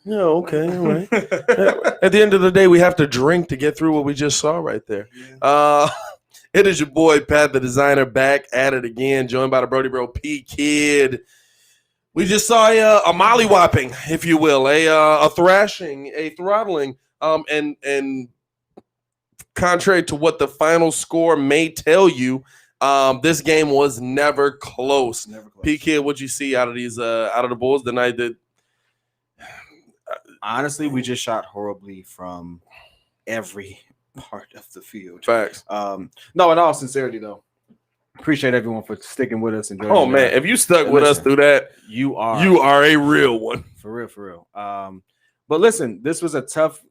Yeah, okay, all right. At the end of the day, we have to drink to get through what we just saw right there. Yeah. It is your boy, Pat the Designer, back at it again, joined by the Brody Bro P.Kidd. We just saw a mollywhopping, if you will, a thrashing, a throttling, and contrary to what the final score may tell you, this game was never close. P.Kidd, what'd you see out of these out of the Bulls the night that? Honestly, we just shot horribly from every part of the field. Facts. No, in all sincerity, though, appreciate everyone for sticking with us. And oh man, if you stuck with us through that, you are a real one. For real. But listen, this was a tough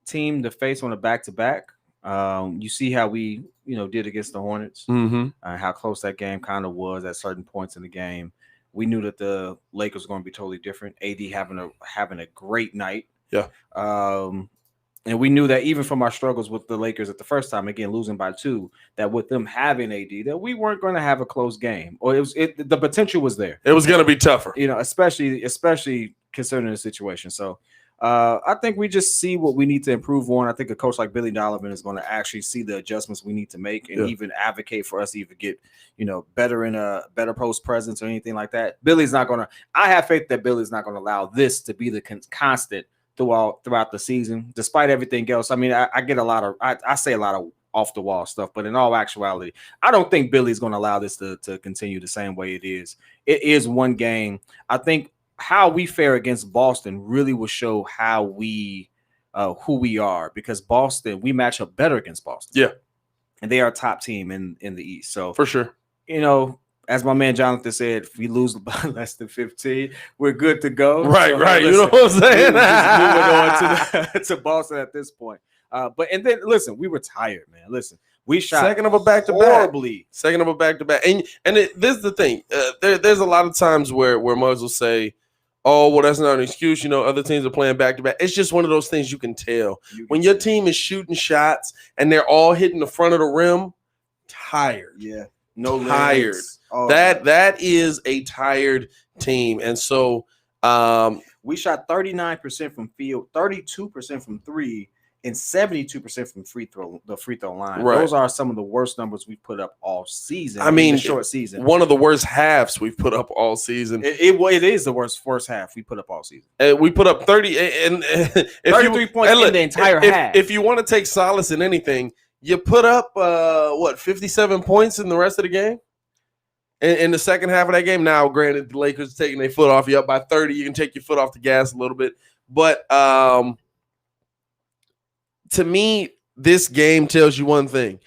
team to face on a back-to-back. You see how we, did against the Hornets. Mm-hmm. How close that game kind of was at certain points in the game. We knew that the Lakers were going to be totally different. AD having a great night. Yeah. And we knew that even from our struggles with the Lakers at the first time, again losing by 2, that with them having AD, that we weren't going to have a close game, or the potential was there. It was going to be tougher, especially considering the situation. So I think we just see what we need to improve on. I think a coach like Billy Donovan is going to actually see the adjustments we need to make and even advocate for us to even get, better in a better post presence or anything like that. Billy's not going to. I have faith that Billy's not going to allow this to be the constant throughout the season, despite everything else. I mean, I get a lot of I say a lot of off the wall stuff, but in all actuality, I don't think Billy's going to allow this to continue the same way it is. It is one game. I think how we fare against Boston really will show how we who we are, because Boston, we match up better against Boston. Yeah. And they are a top team in the East. So for sure. As my man Jonathan said, if we lose by less than 15, we're good to go. Right. Listen, you know what I'm saying? Just moving on to Boston at this point. And then listen, we were tired, man. Listen, we shot second of a back-to-back. Horribly. Second of a back-to-back. And this is the thing. There's a lot of times where Muggs will say, oh, well, that's not an excuse. Other teams are playing back-to-back. It's just one of those things you can tell. When your team is shooting shots and they're all hitting the front of the rim, tired. Yeah. Tired. Oh, that is a tired team. And so we shot 39% from field, 32% from 3, and 72% from the free throw line. Right. Those are some of the worst numbers we've put up all season. I mean, the short season. One of the worst halves we've put up all season. It is the worst half we put up all season. We put up 30 and 33 points in the entire half. If you want to take solace in anything, you put up 57 points in the rest of the game. In the second half of that game. Now, granted, the Lakers taking their foot off. You up by 30. You can take your foot off the gas a little bit. But to me, this game tells you one thing.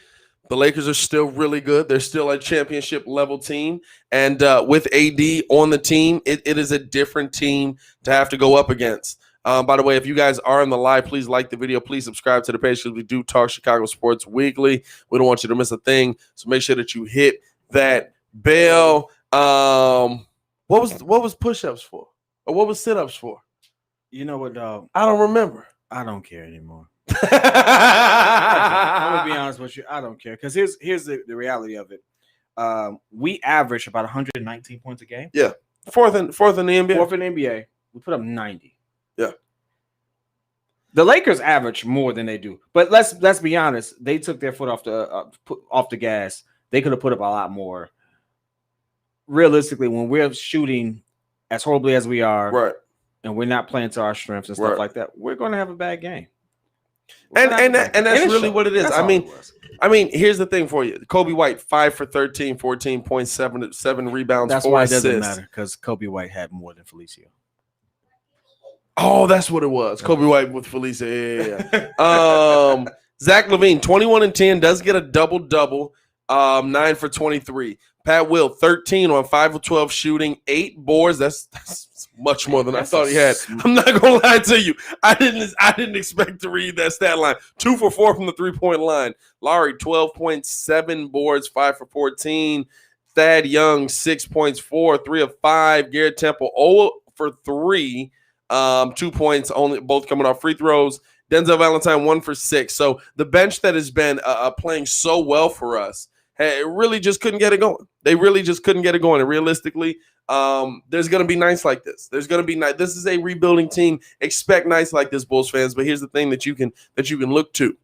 The Lakers are still really good. They're still a championship level team. And with AD on the team, it is a different team to have to go up against. By the way, if you guys are in the live, please like the video. Please subscribe to the page because we do talk Chicago sports weekly. We don't want you to miss a thing. So make sure that you hit that bell. What was push-ups for? Or what was sit-ups for? You know what, dog? I don't remember. I don't care anymore. I'm gonna be honest with you. I don't care, because here's the reality of it. We average about 119 points a game. Yeah, fourth in the NBA. Fourth in the NBA. We put up 90. Yeah. The Lakers average more than they do, but let's be honest. They took their foot off the gas. They could have put up a lot more. Realistically, when we're shooting as horribly as we are, right, and we're not playing to our strengths and stuff like that, we're going to have a bad game. And that's really what it is. I mean, here's the thing for you. Kobe White, 5 for 13, 14 points, 7 rebounds, that's 4 why assists. It doesn't matter, because Kobe White had more than Felicio. Oh, that's what it was. Kobe White with Felicia. Yeah. Zach LaVine, 21 and 10, does get a double-double, 9 for 23. Pat Will, 13 on 5 of 12 shooting, 8 boards. That's much more than I thought he had. I'm not gonna lie to you. I didn't expect to read that stat line. 2 for 4 from the 3-point line. Lowry, 12.7 boards, 5 for 14. Thad Young, 6 points, 4, 3 of 5. Garrett Temple, 0 for 3. 2 points, only both coming off free throws. Denzel Valentine, 1 for 6. So the bench that has been playing so well for us, it really just couldn't get it going. They really just couldn't get it going. And realistically, There's going to be nights like this. There's going to be this is a rebuilding team. Expect nights like this, Bulls fans. But here's the thing that you can look to.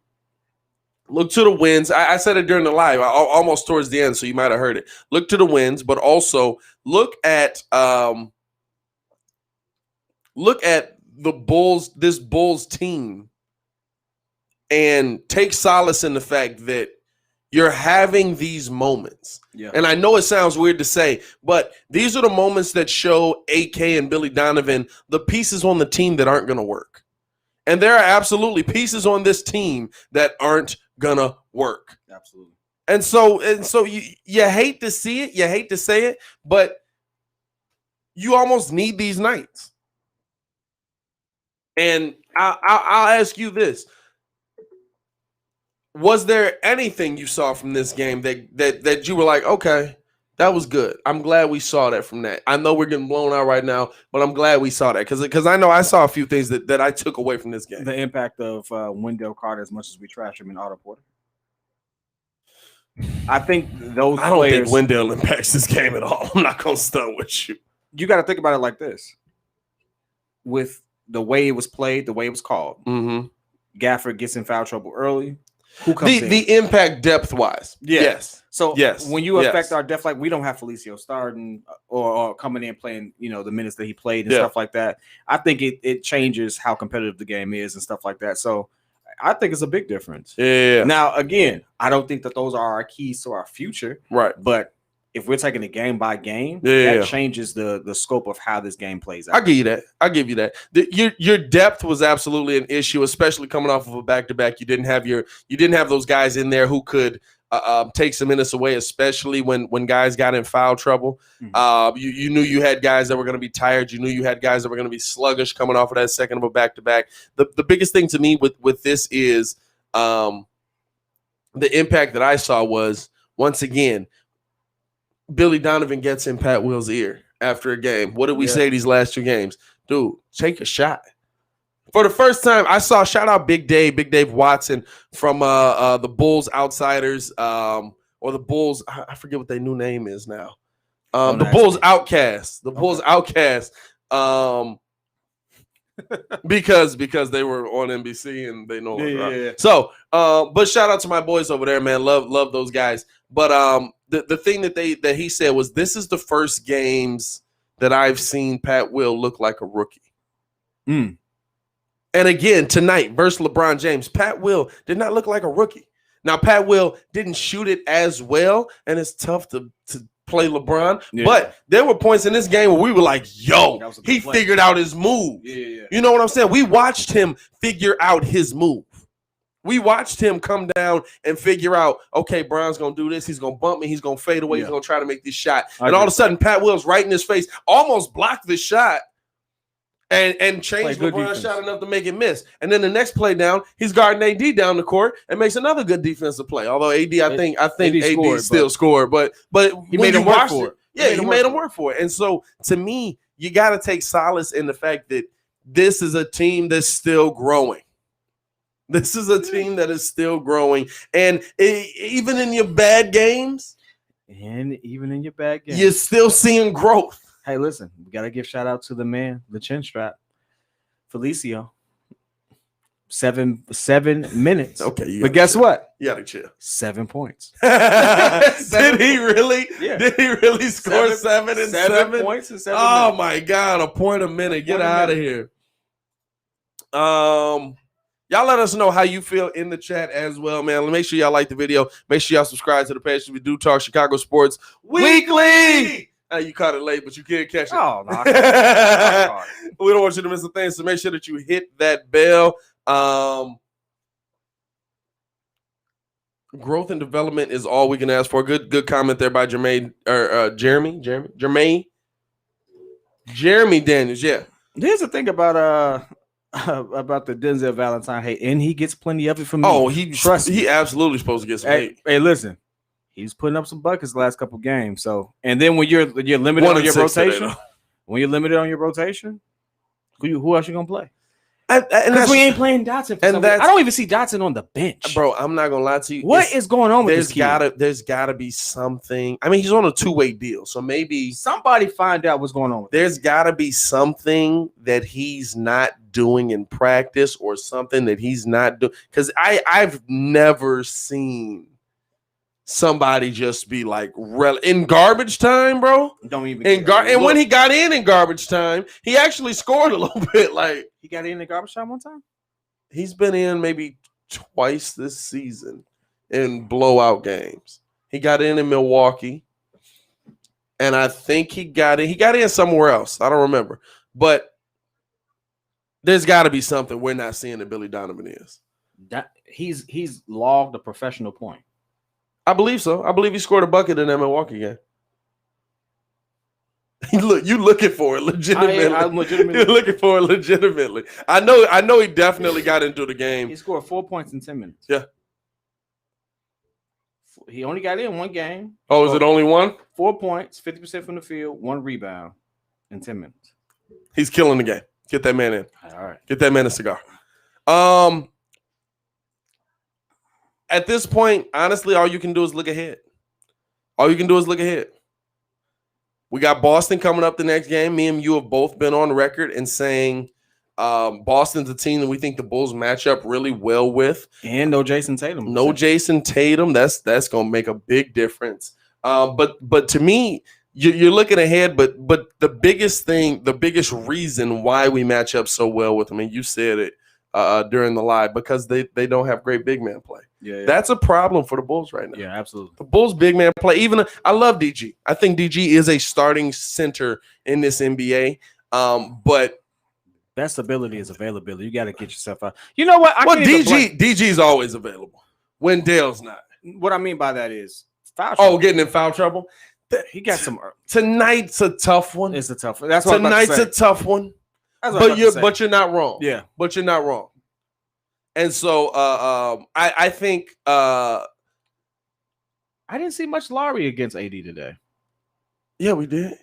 Look to the wins. I said it during the live, almost towards the end, so you might have heard it. Look to the wins, but also look at the Bulls, this Bulls team, and take solace in the fact that you're having these moments. Yeah. And I know it sounds weird to say, but these are the moments that show AK and Billy Donovan the pieces on the team that aren't going to work. And there are absolutely pieces on this team that aren't gonna work. Absolutely. And so you hate to see it, you hate to say it, but you almost need these nights. And I'll ask you this: was there anything you saw from this game that you were like, okay, that was good? I'm glad we saw that from that. I know we're getting blown out right now, but I'm glad we saw that because I know I saw a few things that I took away from this game. The impact of Wendell Carter, as much as we trash him, in Otto Porter. I think those I don't players, think Wendell impacts this game at all. I'm not going to stunt with you. You got to think about it like this. With the way it was played, the way it was called, Gafford gets in foul trouble early. Who comes in? The impact depth-wise. Yeah. Yes. So when you affect our depth, like we don't have Felicio starting or coming in playing, the minutes that he played and stuff like that. I think it changes how competitive the game is and stuff like that. So I think it's a big difference. Yeah. Now, again, I don't think that those are our keys to our future. Right. But if we're taking it game by game, that changes the scope of how this game plays out. I'll give you that. Your depth was absolutely an issue, especially coming off of a back-to-back. You didn't have those guys in there who could take some minutes away, especially when guys got in foul trouble. You knew you had guys that were going to be tired. You knew you had guys that were going to be sluggish coming off of that second of a back-to-back. The biggest thing to me with this is the impact that I saw was, once again, Billy Donovan gets in Pat Will's ear after a game. What did we say these last 2 games? Dude, take a shot. For the first time, I saw, shout out Big Dave Watson from the Bulls Outsiders, or the Bulls, I forget what their new name is now. The Bulls Outcasts. The Bulls Outcasts. Because they were on NBC and they know. So, but shout out to my boys over there, man. Love those guys. But the thing that he said was, this is the first games that I've seen Pat Will look like a rookie. And again, tonight versus LeBron James, Pat Will did not look like a rookie. Now, Pat Will didn't shoot it as well, and it's tough to play LeBron. But there were points in this game where we were like, yo, he figured out his move. You know what I'm saying? We watched him figure out his move. We watched him come down and figure out, okay, Brown's going to do this. He's going to bump me. He's going to fade away. He's going to try to make this shot. And all of a sudden, Pat Will's right in his face, almost blocked the shot and changed LeBron's shot enough to make it miss. And then the next play down, he's guarding AD down the court and makes another good defensive play. Although AD, I think AD still scored. But he made him work for it. Yeah, he made him work for it. And so, to me, you got to take solace in the fact that this is a team that's still growing. This is a team that is still growing. And even in your bad games, you're still seeing growth. Hey, listen, we got to give shout out to the man, the chin strap, Felicio. 7 minutes. Okay. But guess what? You got to chill. 7 points. Did he really? Yeah. Did he really score 7 and 7 points in 7 Oh, minutes. my God. A point a minute. Get out of here. Y'all let us know how you feel in the chat as well, man. Make sure y'all like the video. Make sure y'all subscribe to the page. We do talk Chicago sports weekly. You caught it late, but you can't catch it. Oh, no. We don't want you to miss a thing, so make sure that you hit that bell. Growth and development is all we can ask for. Good comment there by Jeremy Daniels. Yeah. Here's the thing about the Denzel Valentine hate, and he gets plenty of it from me. Oh, he absolutely supposed to get some hate. Hey, listen, he's putting up some buckets the last couple games. So, and then when you're limited on your rotation, who else you gonna play? Because we ain't playing Dotson. I don't even see Dotson on the bench, bro. I'm not gonna lie to you. What is going on with this kid? There's gotta be something. I mean, he's on a 2-way deal, so maybe somebody find out what's going on. There's gotta be something that he's not doing in practice, or something that he's not doing. Because I've never seen somebody just be like in garbage time, bro. Don't even and when he got in garbage time, he actually scored a little bit. Like he got in garbage time one time. He's been in maybe twice this season in blowout games. He got in Milwaukee, and I think he got in somewhere else. I don't remember, but there's got to be something we're not seeing that Billy Donovan is. That he's logged a professional point. I believe so. I believe he scored a bucket in that Milwaukee game. Look, you looking for it legitimately. I'm legitimately. You're looking for it legitimately. I know he definitely got into the game. He scored 4 points in 10 minutes. Yeah. He only got in one game. Oh, is it only one? 4 points, 50% from the field, 1 rebound in 10 minutes. He's killing the game. Get that man in. All right. Get that man a cigar. At this point, honestly, all you can do is look ahead. We got Boston coming up the next game. Me and you have both been on record and saying Boston's a team that we think the Bulls match up really well with. And no Jason Tatum. That's going to make a big difference. But to me, you're looking ahead. But the biggest reason why we match up so well with them, and you said it during the live, because they don't have great big man play. Yeah. That's a problem for the Bulls right now. Yeah, absolutely. The Bulls big man play. I love DG. I think DG is a starting center in this NBA. But best ability is availability. You got to get yourself out. You know what? DG's always available when Dale's not. What I mean by that is foul trouble. Oh, getting in foul trouble. He got some. Tonight's a tough one. It's a tough one. That's what tonight's a tough one. But you're not wrong. Yeah. But you're not wrong. And so I think I didn't see much Lowry against AD today. Yeah, we did.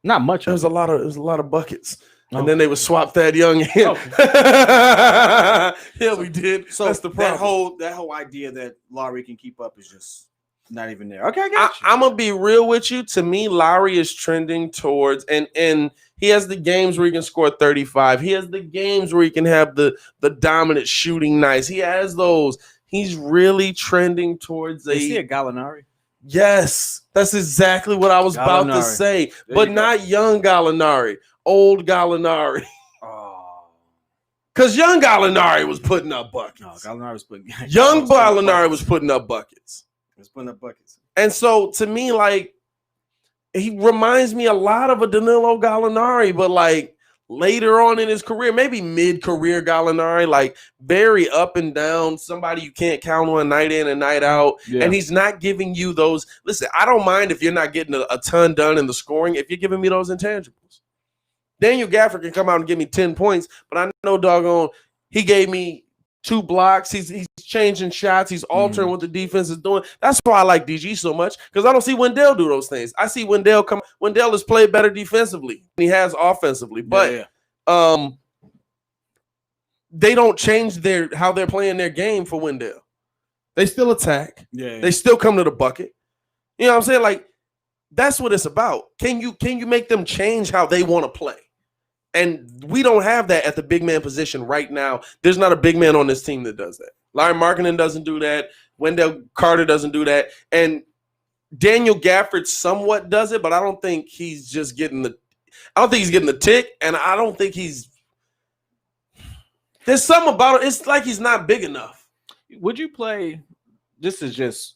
Not much. There was a lot of buckets. Okay. And then they would swap that young in. Okay. Yeah, we did. So that's the problem. That whole idea that Lowry can keep up is just not even there. Okay, I got you. I'm gonna be real with you. To me, Lowry is trending towards and he has the games where he can score 35. He has the games where he can have the dominant shooting nights. He has those. He's really trending towards Is he a Gallinari? Yes, that's exactly what I was about to say. But not young Gallinari, old Gallinari. Oh. Because young Gallinari was putting up buckets. No, Gallinari was putting young Gallinari was putting up buckets. He was putting up buckets. And so to me, like, he reminds me a lot of a Danilo Gallinari, but like later on in his career, maybe mid-career Gallinari, like very up and down, somebody you can't count on night in and night out. Yeah. And he's not giving you those. Listen, I don't mind if you're not getting a ton done in the scoring if you're giving me those intangibles. Daniel Gafford can come out and give me 10 points, but I know doggone he gave me 2 blocks. He's changing shots. He's altering what the defense is doing. That's why I like DG so much, because I don't see Wendell do those things. I see Wendell has played better defensively than he has offensively. But they don't change how they're playing their game for Wendell. They still attack. Yeah. They still come to the bucket. You know what I'm saying? Like, that's what it's about. Can you make them change how they want to play? And we don't have that at the big man position right now. There's not a big man on this team that does that. Larry Markkanen doesn't do that. Wendell Carter doesn't do that. And Daniel Gafford somewhat does it, but I don't think he's just getting the tick, and I don't think there's something about it. It's like he's not big enough. Would you play, this is just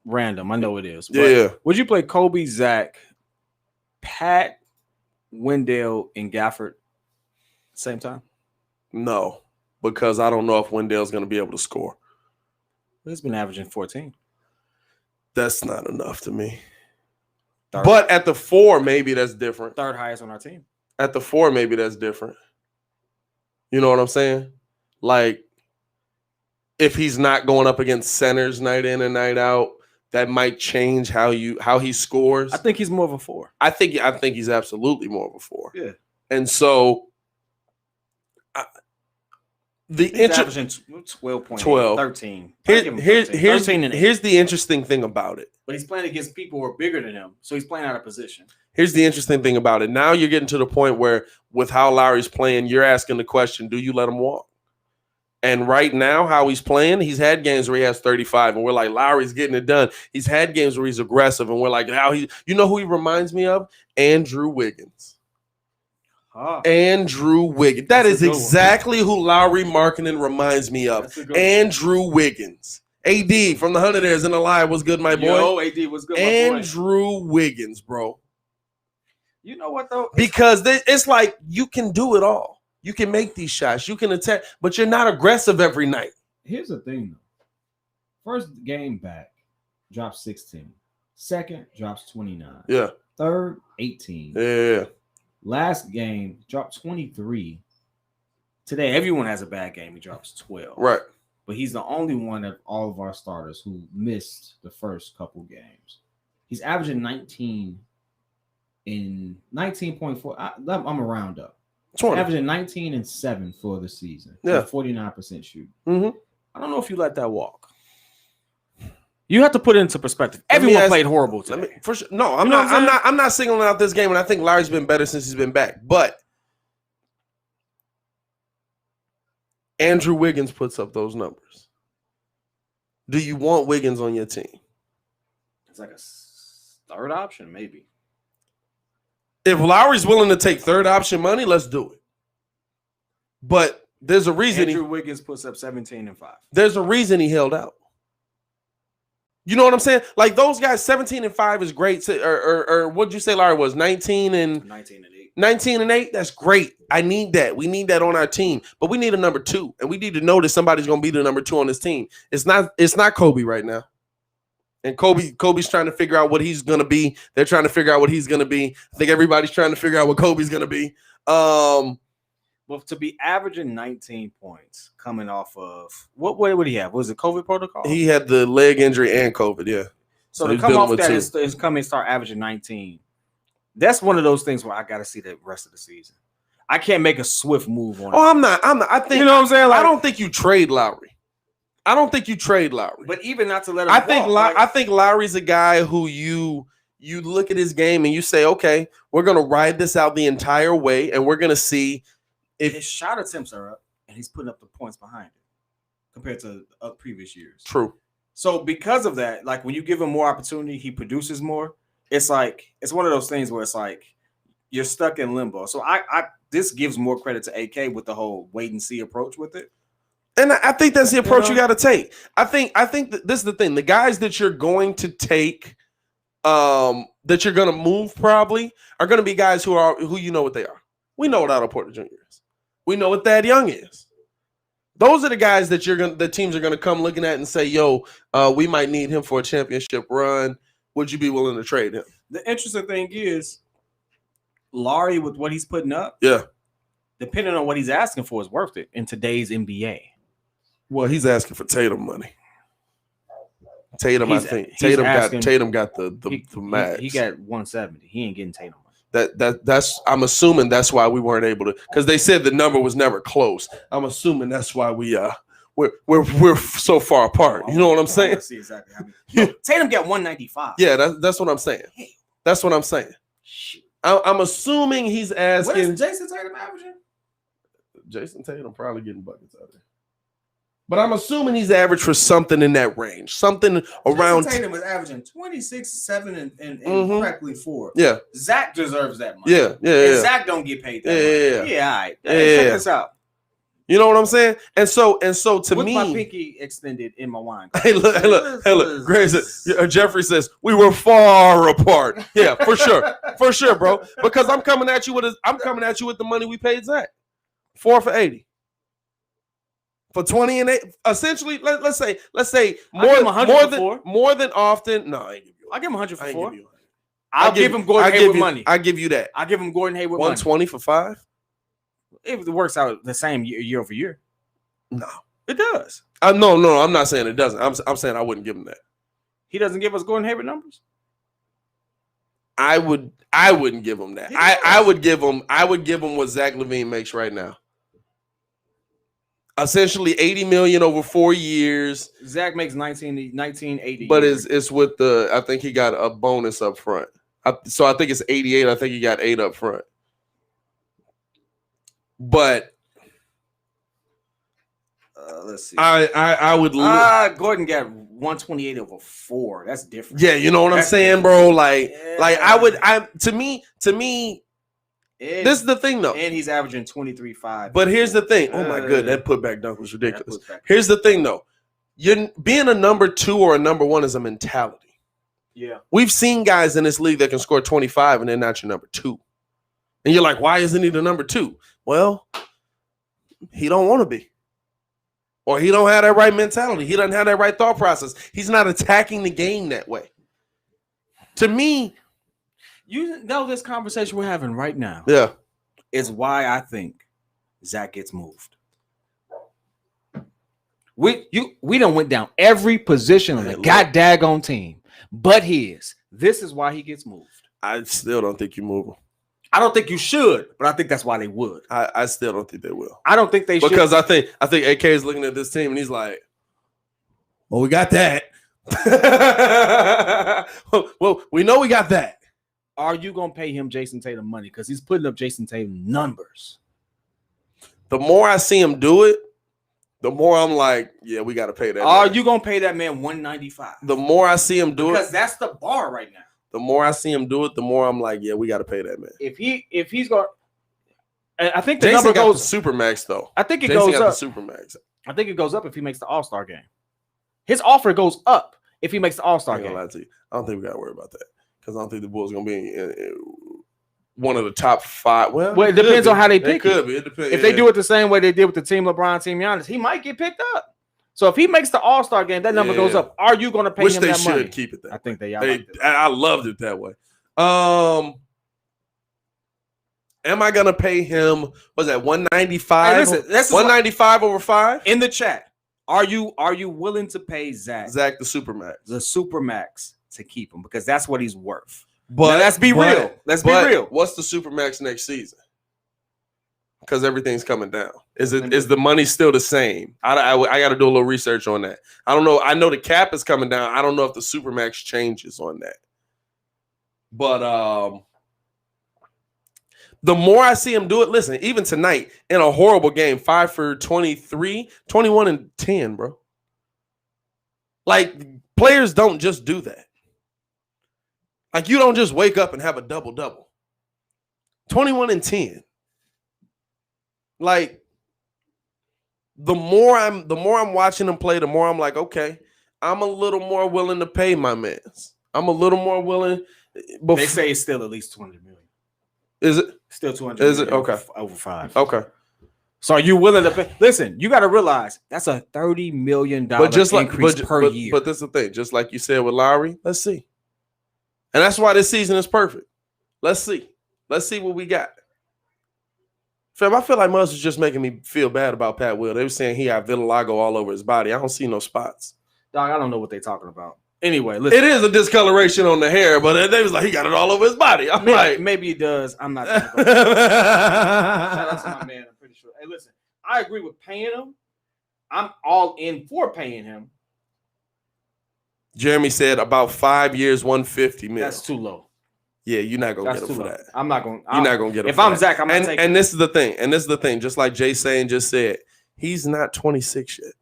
random, I know it is. Yeah. Would you play Kobe, Zach, Pat, Wendell, and Gafford same time? No, because I don't know if Wendell's going to be able to score. He's been averaging 14. That's not enough to me. But at the 4, maybe that's different. Third highest on our team. At the 4, maybe that's different. You know what I'm saying? Like, if he's not going up against centers night in and night out, that might change how he scores. I think he's more of a 4. I think he's absolutely more of a 4. Yeah. And so He's averaging 12.8, 12. 13. Here's the interesting thing about it. But he's playing against people who are bigger than him, so he's playing out of position. Here's the interesting thing about it. Now you're getting to the point where, with how Lowry's playing, you're asking the question, do you let him walk? And right now, how he's playing, he's had games where he has 35, and we're like, Lowry's getting it done. He's had games where he's aggressive, and we're like, you know who he reminds me of? Andrew Wiggins. Andrew Wiggins. That is exactly who Lowry Markkanen reminds me of. Andrew Wiggins. AD from the 100ers in the line was good, my boy. Yo, AD was good, my boy. Andrew Wiggins, bro. You know what, though? Because it's like you can do it all. You can make these shots. You can attack, but you're not aggressive every night. Here's the thing, though. First game back, drops 16. Second, drops 29. Yeah. Third, 18. Yeah. Last game, dropped 23. Today, everyone has a bad game. He drops 12. Right. But he's the only one of all of our starters who missed the first couple games. He's averaging 19 in 19.4. I'm a round up. 20. Averaging 19 and 7 for the season. Yeah. 49% shoot. Mm-hmm. I don't know if you let that walk. You have to put it into perspective. Everyone played horrible today. For sure. No, I'm not singling out this game, and I think Larry's been better since he's been back. But Andrew Wiggins puts up those numbers. Do you want Wiggins on your team? It's like a third option, maybe. If Lowry's willing to take third option money, let's do it. But there's a reason Andrew Wiggins puts up 17 and 5. There's a reason he held out. You know what I'm saying? Like those guys, 17 and 5 is great. Or what'd you say Larry was? 19 and 8. 19 and 8, that's great. I need that. We need that on our team. But we need a number 2. And we need to know that somebody's gonna be the number 2 on this team. It's not Kobe right now. And Kobe's trying to figure out what he's going to be. They're trying to figure out what he's going to be. I think everybody's trying to figure out what Kobe's going to be. Well, to be averaging 19 points coming off of what would he have? Was it COVID protocol? He had the leg injury and COVID, yeah. So to come off that is come and start averaging 19. That's one of those things where I got to see the rest of the season. I can't make a swift move on. Oh, I'm not. I think, you know what I'm saying? Like, I don't think you trade Lowry. But even not to let him I think Lowry's a guy who you look at his game and you say, okay, we're going to ride this out the entire way, and we're going to see if his shot attempts are up and he's putting up the points behind it compared to previous years. True. So because of that, like when you give him more opportunity, he produces more. It's like it's one of those things where it's like you're stuck in limbo. So I this gives more credit to AK with the whole wait and see approach with it. And I think that's the approach you got to take. I think that this is the thing. The guys that you're going to take, that you're going to move probably are going to be guys who you know what they are. We know what Otto Porter Jr. is. We know what Thad Young is. Those are the guys that the teams are going to come looking at and say, yo, we might need him for a championship run. Would you be willing to trade him? The interesting thing is, Larry, with what he's putting up, depending on what he's asking for, is worth it in today's NBA. Well, he's asking for Tatum money. Tatum got the max. He got 170. He ain't getting Tatum money. That's I'm assuming that's why we weren't able to, because they said the number was never close. I'm assuming that's why we're so far apart. You know what I'm saying? See exactly how many. Tatum got 195. Yeah, that's what I'm saying. That's what I'm saying. I'm assuming he's asking. What is Jason Tatum averaging? Jason Tatum probably getting buckets out there. But I'm assuming he's average for something in that range. Something around. Jason Tatum was averaging 26, 7, and practically 4. Yeah. Zach deserves that money. Yeah. Zach don't get paid that money. Yeah, all right. Check this out. You know what I'm saying? And so to with me, my pinky extended in my wine. Hey, look. Jeffrey says we were far apart. Yeah, for sure, bro. Because I'm coming at you with the money we paid Zach. 4 for 80. For 20 and 8, essentially, let's say more than often. No, I ain't give you. I'll give him 100 for 4. I'll give him Gordon Hayward money. I'll give you that. I'll give him Gordon Hayward 120 for 5. It works out the same year over year. No, it does. No, I'm not saying it doesn't. I'm saying I wouldn't give him that. He doesn't give us Gordon Hayward numbers. I wouldn't give him that. I would give him what Zach LaVine makes right now. essentially $80 million over 4 years. Zach makes 1980. But it's with the, I think he got a bonus up front. So I think it's 88. I think he got 8 up front. But let's see. I would Gordon got 128 over 4. That's different. Yeah, you know what I'm saying, bro? Like to me, this is the thing though. And he's averaging 23.5. But here's the thing. Oh my god, that putback dunk was ridiculous. Here's the thing though. You're being a number 2 or a number 1 is a mentality. Yeah. We've seen guys in this league that can score 25 and they're not your number 2. And you're like, why isn't he the number 2? Well, he don't want to be. Or he don't have that right mentality. He doesn't have that right thought process. He's not attacking the game that way. To me, you know this conversation we're having right now. Yeah. Is why I think Zach gets moved. We done went down every position on the goddamn team, but his. This is why he gets moved. I still don't think you move him. I don't think you should, but I think that's why they would. I still don't think they will. I don't think they should. Because I think AK is looking at this team and he's like, well, we got that. Well, we know we got that. Are you going to pay him Jason Tatum money? Because he's putting up Jason Tatum numbers. The more I see him do it, the more I'm like, yeah, we got to pay that. Are you going to pay that man $195? The more I see him do because that's the bar right now. The more I see him do it, the more I'm like, yeah, we got to pay that man. If he's going, I think the Jason number got goes the Supermax though. I think it Jason goes got up. The Supermax. I think it goes up if he makes the All-Star game. His offer goes up if he makes the All-Star game. Lie to you. I don't think we got to worry about that because I don't think the Bulls are going to be in one of the top 5. Well, it depends on how they pick. It could be. It depends. If they do it the same way they did with the team LeBron, team Giannis, he might get picked up. So if he makes the All-Star game, that number goes up. Are you going to pay him that money? Which they should keep it that. I think they. I loved it that way. Am I gonna pay him? Was that 195? Hey, listen, 195 over 5 in the chat. Are you willing to pay Zach the Supermax to keep him because that's what he's worth? But now, let's be real. Let's be real. What's the Supermax next season? Because everything's coming down. Is the money still the same? I got to do a little research on that. I don't know. I know the cap is coming down. I don't know if the Supermax changes on that. But the more I see him do it, listen, even tonight in a horrible game, 5 for 23, 21 and 10, bro. Like, players don't just do that. Like, you don't just wake up and have a double-double. 21 and 10. Like, the more I'm watching him play, the more I'm like, okay, I'm a little more willing to pay my mans. I'm a little more willing. They say it's still at least 200 million. Is it? Still 200 Is it? Okay. Over 5. Okay. So are you willing to pay? Listen, you got to realize that's a $30 million increase per year. But this is the thing. Just like you said with Lowry, let's see. And that's why this season is perfect. Let's see. Let's see what we got. Fam, I feel like Muzz was just making me feel bad about Pat Will. They were saying he had vitiligo all over his body. I don't see no spots. Dog, I don't know what they're talking about. Anyway, listen. It is a discoloration on the hair, but they was like, he got it all over his body. I'm like, maybe he does. I'm not. Shout out to my man. I'm pretty sure. Hey, listen, I agree with paying him. I'm all in for paying him. Jeremy said about 5 years, 150 million. That's too low. Yeah, you're not gonna get him for that. I'm not gonna. You're not gonna get him. If I'm Zach, I'm not taking. And this is the thing. And this is the thing. Just like Jay Sane just said, he's not 26 yet.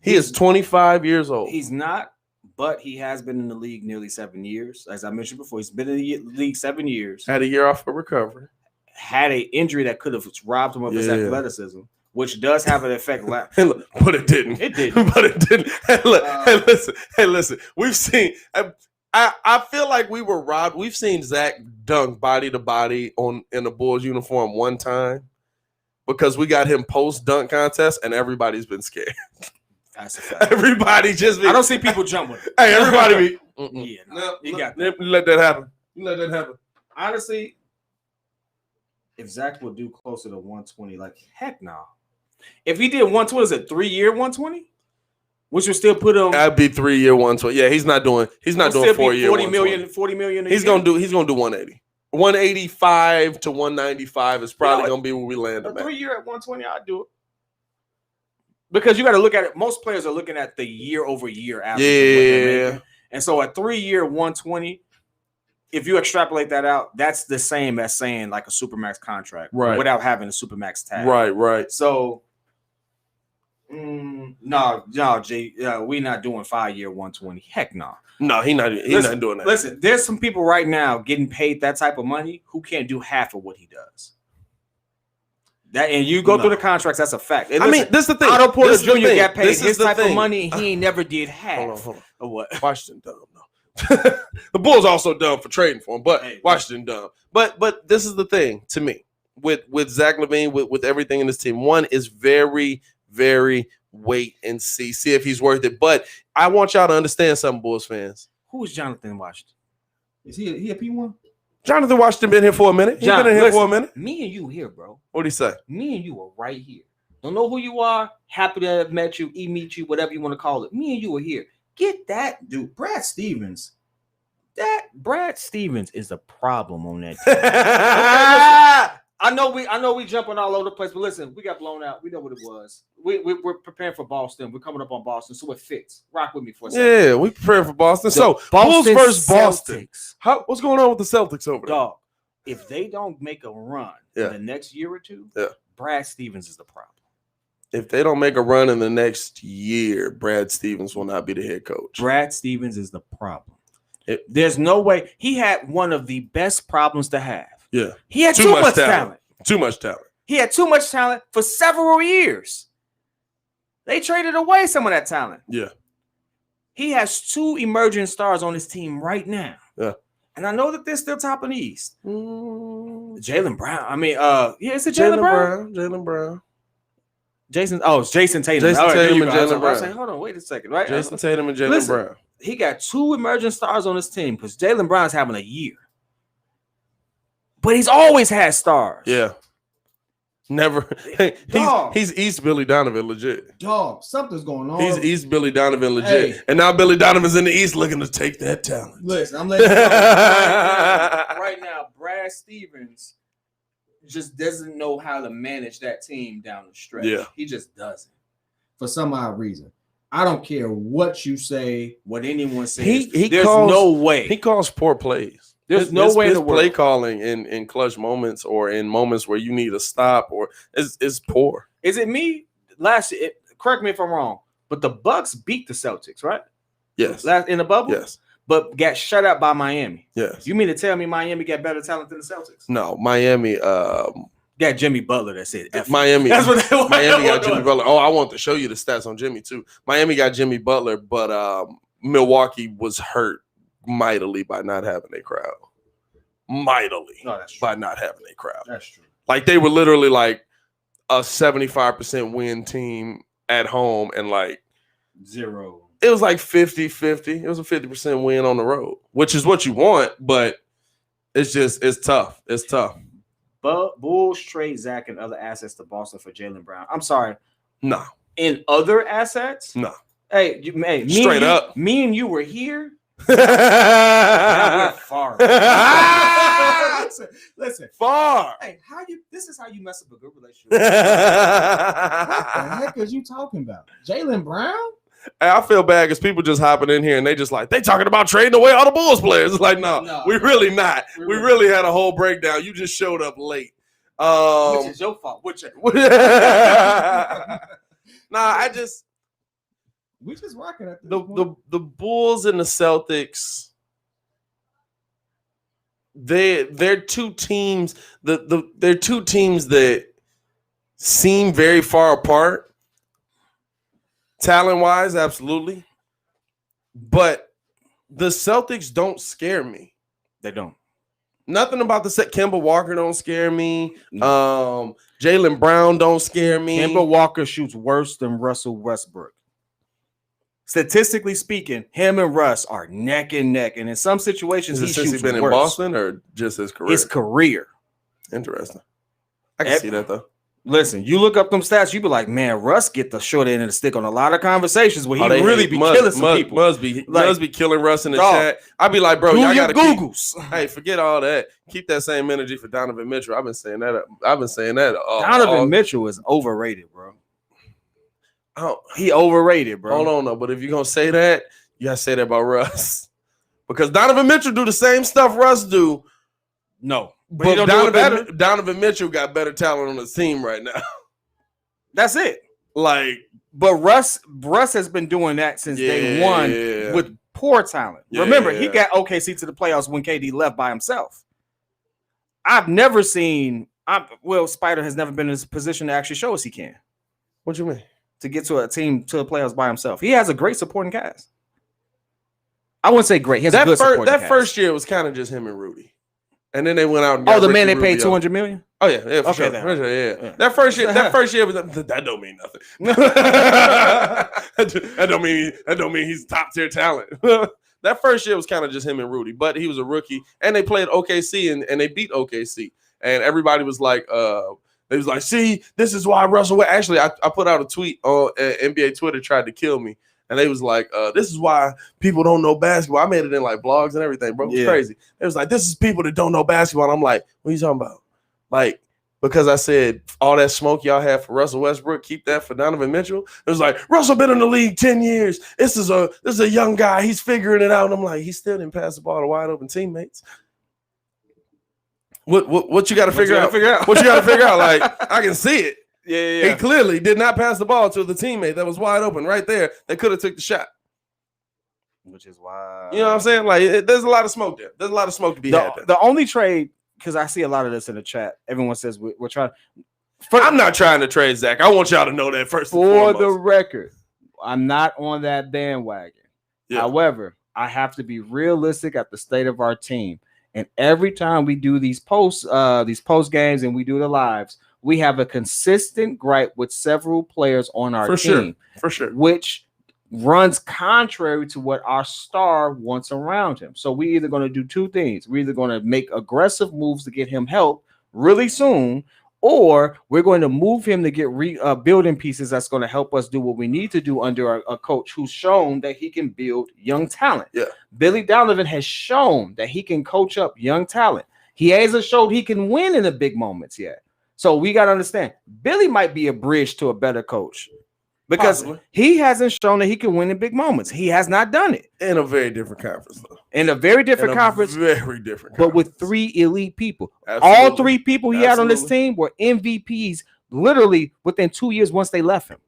He is 25 years old. He's not, but he has been in the league nearly 7 years. As I mentioned before, he's been in the league 7 years. Had a year off for recovery. Had an injury that could have robbed him of his athleticism, which does have an effect. But it didn't. It didn't. But it didn't. Hey, listen. We've seen. I feel like we were robbed. We've seen Zach dunk body to body in a Bulls uniform one time because we got him post dunk contest, and everybody's been scared. That's a fact. Everybody just be. I don't see people jump with it. Hey, everybody be. Yeah, no, you got that. Let that happen. Let that happen. Honestly, if Zach would do closer to 120, like heck no. If he did 120, is it 3-year 120? Which would still put him. That'd be 3-year 120. Yeah, he's not doing 4 year. 40 million. 40 million. He's gonna do 180. 185 to 195 is probably going to be where we land A him at. 3 year at 120, I'd do it. Because you got to look at it. Most players are looking at the year-over-year average of what they're making. And so a 3 year 120, if you extrapolate that out, that's the same as saying like a supermax contract, right? Without having a supermax tag, right. So, no, G, we not doing 5 year 120. Heck no. No, he's not doing that. Listen, there's some people right now getting paid that type of money who can't do half of what he does. That and you go through the contracts, that's a fact. And listen, this is the thing. Otto Porter Jr. got paid his type of money. He ain't never did half. Hold on. Of what? Washington dumb. No. The Bulls also dumb for trading for him, but Washington dumb. But this is the thing to me with Zach LaVine, with everything in this team. One is very, very wait and see if he's worth it. But I want y'all to understand something, Bulls fans. Who is Jonathan Washington? Is he a P1? Jonathan Washington been here for a minute. He's been in here for a minute. Me and you here, bro. What'd he say? Me and you are right here. Don't know who you are. Happy to have met you, meet you, whatever you want to call it. Me and you are here. Get that dude, Brad Stevens. That Brad Stevens is a problem on that team. Okay, I know we jumping all over the place, but listen, we got blown out. We know what it was. We're preparing for Boston. We're coming up on Boston, so it fits. Rock with me for a second. Yeah, we preparing for Boston. So Bulls versus Boston. What's going on with the Celtics over there? Dog, if they don't make a run in the next year or two, Brad Stevens is the problem. If they don't make a run in the next year, Brad Stevens will not be the head coach. Brad Stevens is the problem. There's no way. He had one of the best problems to have. Yeah. He had too much talent. Too much talent. He had too much talent for several years. They traded away some of that talent. Yeah. He has 2 emerging stars on his team right now. Yeah. And I know that they're still top in the East. Jaylen Brown. I mean, is it Jaylen Brown? Jaylen Brown. It's Jason Tatum. Jason Tatum and Jaylen Brown. I was saying, hold on, wait a second, right? Jason Tatum and Jaylen Brown. He got 2 emerging stars on his team because Jaylen Brown's having a year. But he's always had stars. Yeah. Never. He's East Billy Donovan legit. Dog, something's going on. He's East Billy Donovan legit. Hey. And now Billy Donovan's in the East looking to take that talent. Listen, I'm letting you know. Right now, Brad Stevens just doesn't know how to manage that team down the stretch. Yeah. He just doesn't. For some odd reason. I don't care what you say, what anyone says. There's no way. He calls poor plays. There's no way his play calling in clutch moments or in moments where you need a stop or is poor. Is it me? Correct me if I'm wrong, but the Bucks beat the Celtics, right? Yes. In the bubble? Yes. But got shut out by Miami. Yes. You mean to tell me Miami got better talent than the Celtics? No, Miami got Jimmy Butler that said Miami. That's what they want. Miami got Jimmy Butler. Oh, I want to show you the stats on Jimmy too. Miami got Jimmy Butler, but Milwaukee was hurt mightily by not having a crowd. By not having a crowd. That's true. Like they were literally like a 75% win team at home and like 0. It was like 50-50. It was a 50% win on the road, which is what you want, but it's tough. It's tough. But Bulls trade Zach and other assets to Boston for Jaylen Brown. I'm sorry. No. In other assets? No. Hey, straight up. Me and you were here. Now we're far. Listen. Far. Hey, this is how you mess up a good relationship. What the heck is you talking about? Jaylen Brown? Hey, I feel bad because people just hopping in here and they talking about trading away all the Bulls players. It's like, no, we really not. We really had a whole breakdown. You just showed up late. Which is your fault. We just rocking at the Bulls and the Celtics. They're 2 teams. They're 2 teams that seem very far apart. Talent-wise, absolutely. But the Celtics don't scare me. They don't. Nothing about Kemba Walker don't scare me. Jaylen Brown don't scare me. Kemba Walker shoots worse than Russell Westbrook. Statistically speaking, him and Russ are neck and neck. And in some situations, he shoots been worse. In Boston or just his career? His career. Interesting. I can see that, though. Listen, you look up them stats, you be like, man, Russ get the short end of the stick on a lot of conversations where he really be killing some people. Must be killing Russ in the chat. I'd be like, bro, y'all gotta Googles. Hey, forget all that. Keep that same energy for Donovan Mitchell. I've been saying that. Donovan Mitchell is overrated, bro. He overrated, bro. Hold on, though. But if you're gonna say that, you gotta say that about Russ. Because Donovan Mitchell do the same stuff Russ do. No. But Donovan Mitchell got better talent on his team right now. That's it. But Russ has been doing that since day one with poor talent. Yeah, remember, he got OKC to the playoffs when KD left by himself. I've never seen Spider has never been in this position to actually show us he can. What you mean? To get to a team to the playoffs by himself. He has a great supporting cast. I wouldn't say great. He has a good supporting cast. That first year was kind of just him and Rudy. And then they went out and got the man they paid $200 million? Oh yeah, for sure. Yeah. That first year was that don't mean nothing. that don't mean he's top tier talent. That first year was kind of just him and Rudy, but he was a rookie, and they played OKC and they beat OKC, and everybody was like, they was like, see, this is why Russell. Actually, I put out a tweet on NBA Twitter, tried to kill me. And they was like, this is why people don't know basketball. I made it in like blogs and everything, bro. It was crazy. It was like, this is people that don't know basketball. And I'm like, what are you talking about? Like, because I said all that smoke y'all have for Russell Westbrook, keep that for Donovan Mitchell. It was like, Russell been in the league 10 years. This is a young guy. He's figuring it out. And I'm like, he still didn't pass the ball to wide open teammates. What you got to figure out? What you got to figure out? Like, I can see it. Yeah. He clearly did not pass the ball to the teammate that was wide open right there. That could have took the shot. Which is why. You know what I'm saying? Like, there's a lot of smoke there. There's a lot of smoke to be had there. The only trade, because I see a lot of this in the chat. Everyone says we're trying. I'm not trying to trade Zach. I want y'all to know that first. For the record, I'm not on that bandwagon. Yeah. However, I have to be realistic at the state of our team. And every time we do these post games and we do the lives, we have a consistent gripe with several players on our team. For sure. Which runs contrary to what our star wants around him. So we're either going to do two things. We're either going to make aggressive moves to get him help really soon, or we're going to move him to get building pieces that's going to help us do what we need to do under a coach who's shown that he can build young talent. Yeah. Billy Donovan has shown that he can coach up young talent. He hasn't showed he can win in the big moments yet. So we got to understand, Billy might be a bridge to a better coach because he hasn't shown that he can win in big moments. He has not done it. In a very different conference, though. In a very different conference. Very different conference. But with three elite people. Absolutely. All three people he had on this team were MVPs literally within 2 years once they left him.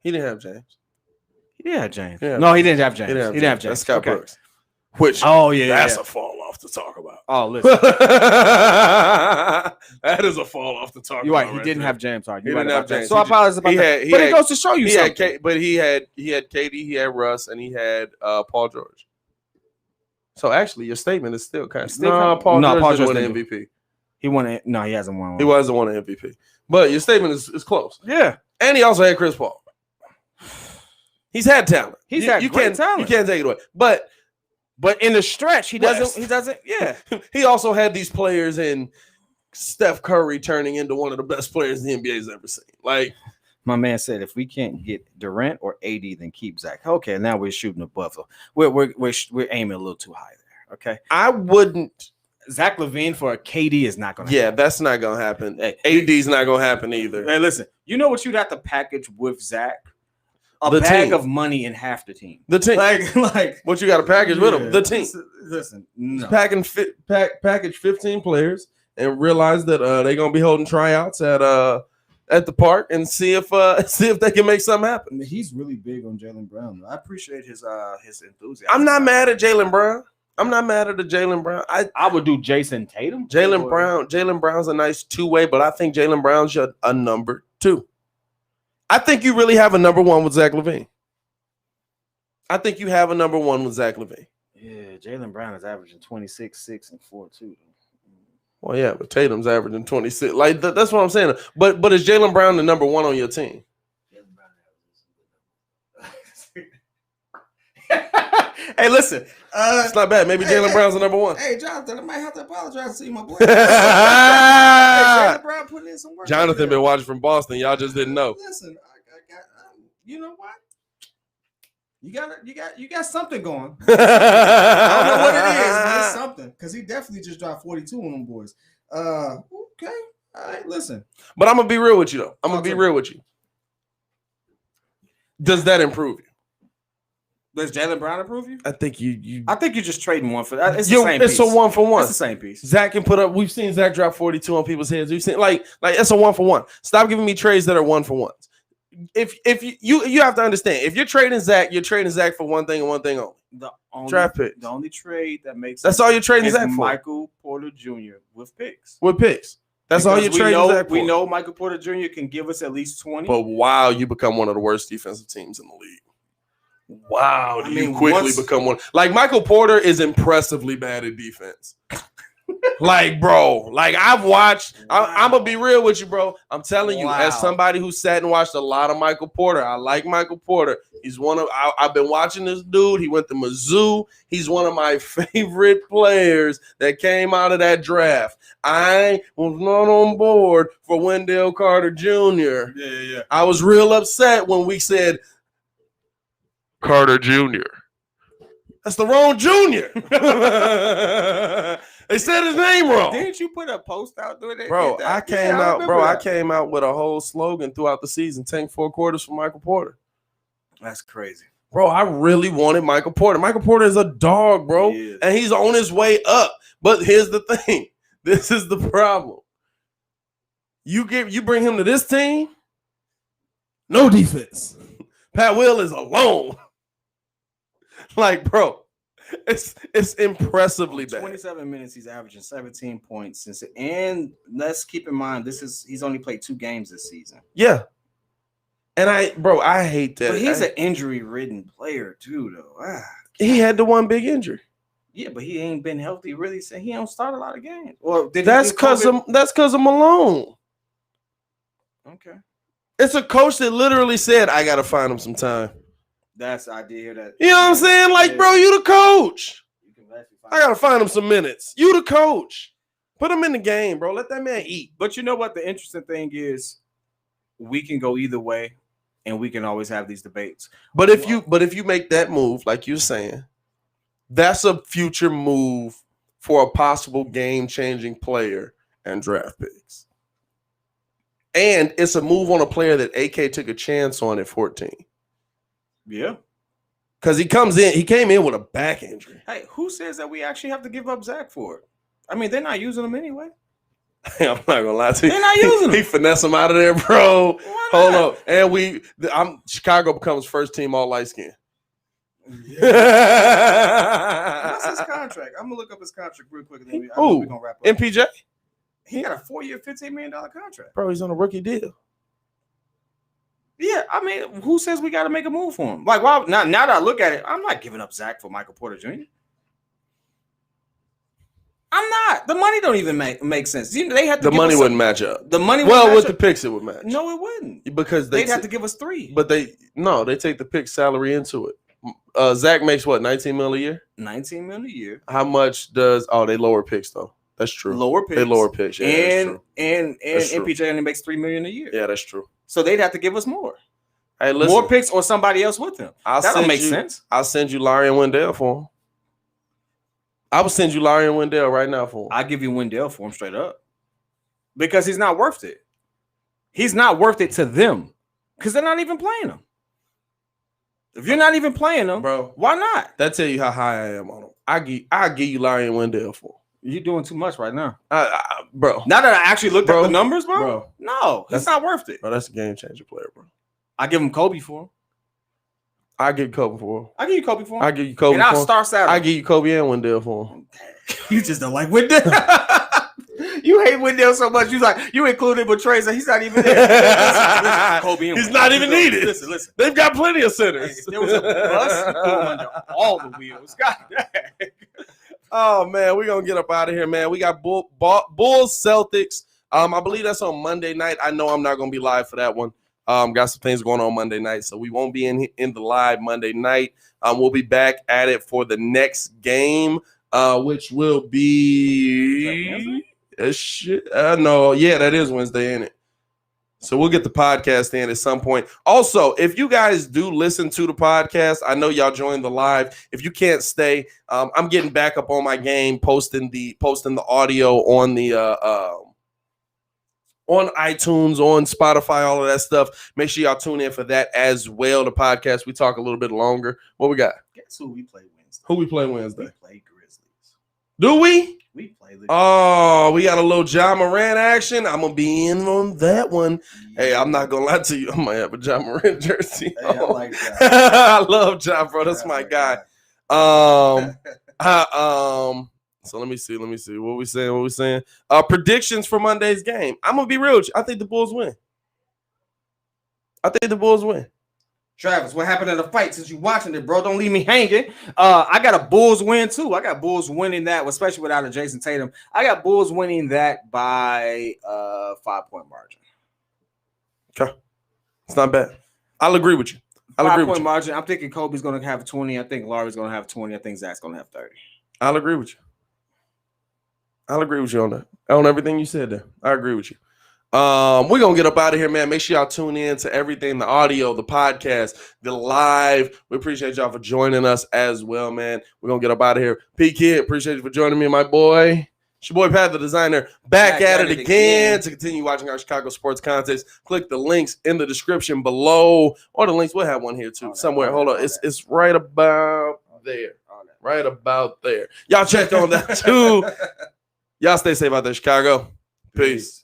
He didn't have James. He did have James. No, he didn't have James. He didn't have James. That's Scott Brooks. Which that's a fall off to talk about. Oh, listen. That is a fall off to talk about. You're right. He didn't have James. He didn't have James. So I apologize about that. But it goes to show you something. But he had KD, he had Russ, and he had Paul George. So actually, your statement is still kind of Paul George won an MVP. He won it. No, he hasn't won one. He hasn't won an MVP. But your statement is close. Yeah. And he also had Chris Paul. He's had talent. He's had great talent. You can't take it away. But in the stretch, he doesn't. Yeah. He also had these players in Steph Curry turning into one of the best players the NBA's ever seen. Like my man said, if we can't get Durant or AD, then keep Zach. Okay, now we're shooting above. We're aiming a little too high there. Okay, I wouldn't. Zach LaVine for a KD is not going to happen. Yeah, that's not going to happen. AD's not going to happen either. Hey, listen, you know what you'd have to package with Zach? A bag of money in half the team. The team. Like what you got to package with them? The team. Listen, no. Package 15 players and realize that they're going to be holding tryouts at the park and see if they can make something happen. I mean, he's really big on Jaylen Brown. I appreciate his enthusiasm. I'm not mad at Jaylen Brown. I'm not mad at the Jaylen Brown. I would do Jason Tatum. Jaylen Brown's a nice two-way, but I think Jaylen Brown's a number 2. I think you really have a number 1 with Zach LaVine. I think you have a number 1 with Zach LaVine. Yeah, Jaylen Brown is averaging 26, 6, and 4 too. Well, yeah, but Tatum's averaging 26. Like that's what I'm saying. But is Jaylen Brown the number 1 on your team? Hey, listen. It's not bad. Maybe Jaylen Brown's the number one. Hey, Jonathan, I might have to apologize to you, my boy. Hey, Jaylen Brown putting in some work. Jonathan been watching from Boston. Y'all just didn't know. Listen, I got you know what? You got something going. I don't know what it is, but it's something. Because he definitely just dropped 42 on them boys. Okay. All right, listen. But I'm gonna be real with you though. I'm gonna be real with you. Does that improve you? Does Jaylen Brown improve you? I think you. I think you're just trading one for that. It's the same piece. It's a 1-for-1. It's the same piece. Zach can put up. We've seen Zach drop 42 on people's heads. We've seen like it's a 1-for-1. Stop giving me trades that are 1-for-1s. If you have to understand, if you're trading Zach for one thing and one thing only. Draft picks. The only trade that makes that's all you're trading Zach for. Michael Porter Jr. with picks. That's all you're trading Zach for. We know Michael Porter Jr. can give us at least 20. But wow, you become one of the worst defensive teams in the league. Wow, you quickly become one. Like Michael Porter is impressively bad at defense. Like, bro, like I've watched. I'm gonna be real with you, bro. I'm telling you, as somebody who sat and watched a lot of Michael Porter, I like Michael Porter. He's one of. I've been watching this dude. He went to Mizzou. He's one of my favorite players that came out of that draft. I was not on board for Wendell Carter Jr. Yeah. I was real upset when we said Carter Jr. That's the wrong Jr. They said his name wrong. Didn't you put a post out doing that? Bro, I came out with a whole slogan throughout the season: tank 4 quarters for Michael Porter. That's crazy. Bro, I really wanted Michael Porter. Michael Porter is a dog, bro. And he's on his way up. But here's the thing. This is the problem. You bring him to this team, no defense. Pat Will is alone. Like, bro, it's impressissely bad. 27 minutes, he's averaging 17 points since it. And let's keep in mind, he's only played 2 games this season. Yeah. And I hate that. But he's an injury-ridden player too, though. He had the one big injury. Yeah, but he ain't been healthy really since he don't start a lot of games. Well, that's because of Malone. Okay. It's a coach that literally said, I gotta find him some time. I did hear that. You know what I'm saying? Like, bro, you the coach. I gotta find him some minutes. You the coach. Put him in the game, bro. Let that man eat. But you know what? The interesting thing is, we can go either way, and we can always have these debates. But if you make that move, like you're saying, that's a future move for a possible game-changing player and draft picks. And it's a move on a player that AK took a chance on at 14. Yeah. Because he came in with a back injury. Hey, who says that we actually have to give up Zach for it? I mean, they're not using him anyway. I'm not gonna lie to you. They're not using him. He finesse him out of there, bro. Hold up. And Chicago becomes first team all light skin. Yeah. What's his contract? I'm gonna look up his contract real quick. We're gonna wrap up. MPJ? He got a 4-year, $15 million contract. Bro, he's on a rookie deal. Yeah, I mean, who says we got to make a move for him? Like, why? Now that I look at it, I'm not giving up Zach for Michael Porter Jr. I'm not. The money don't even make sense. They had to. The money wouldn't match up. The money. With the picks, it would match. No, it wouldn't. Because they'd have to give us 3. But they take the pick salary into it. Zach makes what, $19 million a year? $19 million a year. How much does? Oh, they lower picks though. That's true. Lower picks. They lower picks. Yeah, and MPJ only makes $3 million a year. Yeah, that's true. So they'd have to give us more. Hey, listen, more picks or somebody else with them. That don't make sense. I'll send you Larry and Wendell for him. I will send you Larry and Wendell right now for him. I'll give you Wendell for him straight up. Because he's not worth it. He's not worth it to them. Because they're not even playing him. If you're not even playing them, bro, why not? That tell you how high I am on him. I'll give you Larry and Wendell for him. You're doing too much right now. Bro. Now that I actually looked at the numbers, bro. No, that's not worth it. Bro, that's a game changer player, bro. I give him Kobe for him. I give Kobe for him. I give you Kobe for him. I give you Kobe and for I'll him. star Saturday. I give you Kobe and Wendell for him. You just don't like Wendell. You hate Wendell so much. You included with Trey, so he's not even there. Listen, Kobe and he's not even needed. Listen. They've got plenty of centers. Hey, if there was a bus, you throw him under all the wheels. God dang. Oh man, we're gonna get up out of here, man. We got Bulls Celtics. I believe that's on Monday night. I know I'm not gonna be live for that one. Got some things going on Monday night, so we won't be in the live Monday night. We'll be back at it for the next game, which will be that is Wednesday, ain't it? So we'll get the podcast in at some point. Also, if you guys do listen to the podcast, I know y'all joined the live. If you can't stay, I'm getting back up on my game, posting the audio on the on iTunes, on Spotify, all of that stuff. Make sure y'all tune in for that as well. The podcast, we talk a little bit longer. What we got? Guess who we play Wednesday? Who we play Wednesday? We play Grizzlies. Do we? We play the we got a little Ja Morant action. I'm gonna be in on that one. Hey, I'm not gonna lie to you. I might have a Ja Morant jersey. Hey, I like that. I love Ja, bro. That's my guy. So let me see. What we saying? Predictions for Monday's game. I'm gonna be real with you. I think the Bulls win. Travis, what happened in the fight since you watching it, bro? Don't leave me hanging. I got a Bulls win too. I got Bulls winning that, especially without a Jason Tatum. I got Bulls winning that by 5-point margin. Okay, it's not bad. I'll agree with you. 5-point margin. I'm thinking Kobe's going to have 20. I think Lauri's going to have 20. I think Zach's going to have 30. I'll agree with you. On that. On everything you said there. I agree with you. We're going to get up out of here, man. Make sure y'all tune in to everything, the audio, the podcast, the live. We appreciate y'all for joining us as well, man. We're going to get up out of here. P.Kidd, appreciate you for joining me, my boy. It's your boy, Pat, the designer, back at it again. To continue watching our Chicago sports contests, click the links in the description below, or the links. We'll have one here, too, somewhere. Hold on. It's right about there. Right about there. Y'all check on that, too. Y'all stay safe out there, Chicago. Peace.